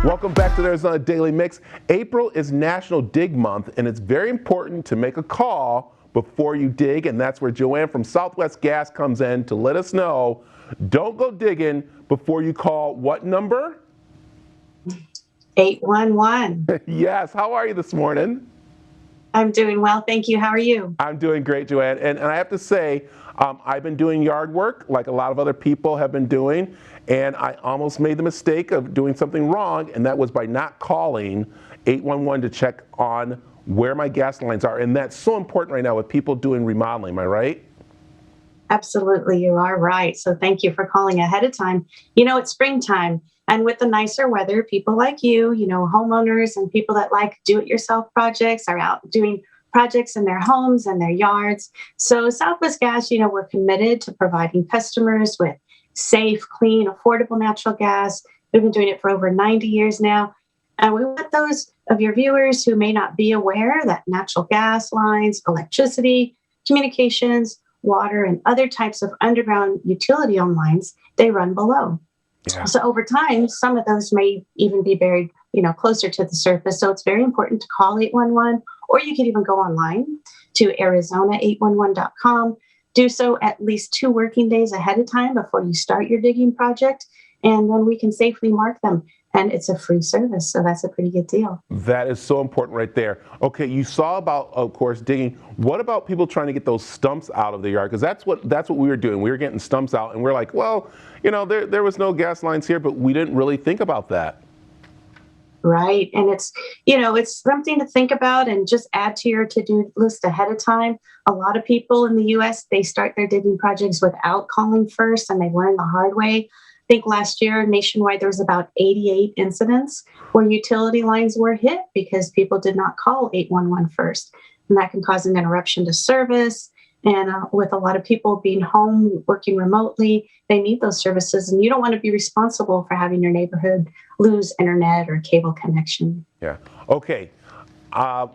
Welcome back to the Arizona Daily Mix. April is National Dig Month, and it's very important to make a call before you dig, and that's where Joanne from Southwest Gas comes in to let us know. Don't go digging before you call what number? 811. Yes, how are you this morning? I'm doing well, thank you. How are you? I'm doing great, Joanne. And I have to say, I've been doing yard work like a lot of other people have been doing, and I almost made the mistake of doing something wrong, and that was by not calling 811 to check on where my gas lines are. And that's so important right now with people doing remodeling, am I right? Absolutely, you are right. So thank you for calling ahead of time. You know, it's springtime, and with the nicer weather, people like you know, homeowners and people that like do-it-yourself projects are out doing projects in their homes and their yards. So Southwest Gas, you know, we're committed to providing customers with safe, clean, affordable natural gas. We've been doing it for over 90 years now. And we want those of your viewers who may not be aware that natural gas lines, electricity, communications, water, and other types of underground utility-owned lines, they run below. Yeah. So over time, some of those may even be buried, you know, closer to the surface. So it's very important to call 811, or you can even go online to Arizona811.com. Do so at least 2 working days ahead of time before you start your digging project, and then we can safely mark them. And it's a free service, so that's a pretty good deal. That is so important right there. Okay, you saw about, of course, digging. What about people trying to get those stumps out of the yard? Because that's what we were doing. We were getting stumps out, and we're like, well, you know, there was no gas lines here, but we didn't really think about that. Right. And it's, you know, it's something to think about and just add to your to-do list ahead of time. A lot of people in the US, they start their digging projects without calling first, and they learn the hard way. I think last year nationwide there was about 88 incidents where utility lines were hit because people did not call 811 first. And that can cause an interruption to service. And with a lot of people being home, working remotely, they need those services. And you don't want to be responsible for having your neighborhood lose internet or cable connection. Yeah. Okay.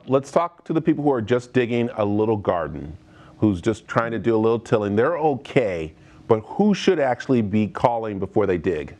Let's talk to the people who are just digging a little garden, who's just trying to do a little tilling. They're okay, but who should actually be calling before they dig?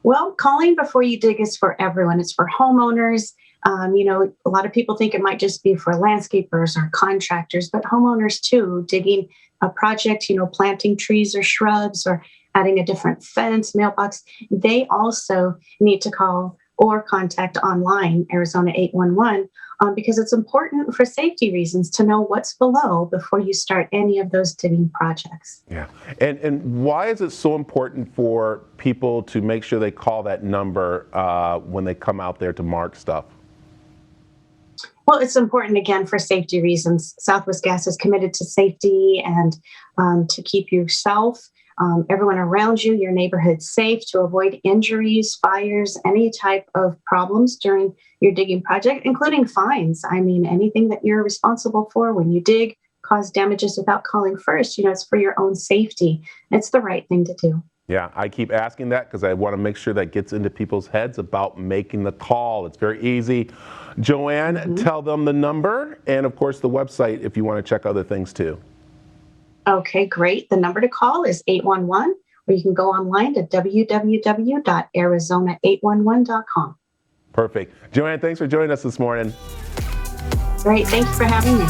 Well, calling before you dig is for everyone. It's for homeowners. You know, a lot of people think it might just be for landscapers or contractors, but homeowners too, digging a project, you know, planting trees or shrubs or adding a different fence, mailbox, they also need to call or contact online Arizona 811 because it's important for safety reasons to know what's below before you start any of those digging projects. Yeah. And why is it so important for people to make sure they call that number when they come out there to mark stuff? Well, it's important again for safety reasons. Southwest Gas is committed to safety and to keep yourself, everyone around you, your neighborhood safe, to avoid injuries, fires, any type of problems during your digging project, including fines. I mean, anything that you're responsible for when you dig, cause damages without calling first, you know, it's for your own safety. It's the right thing to do. Yeah, I keep asking that because I want to make sure that gets into people's heads about making the call. It's very easy. Joanne, tell them the number and, of course, the website if you want to check other things too. Okay, great. The number to call is 811, or you can go online to www.arizona811.com. Perfect. Joanne, thanks for joining us this morning. Great. Thanks for having me.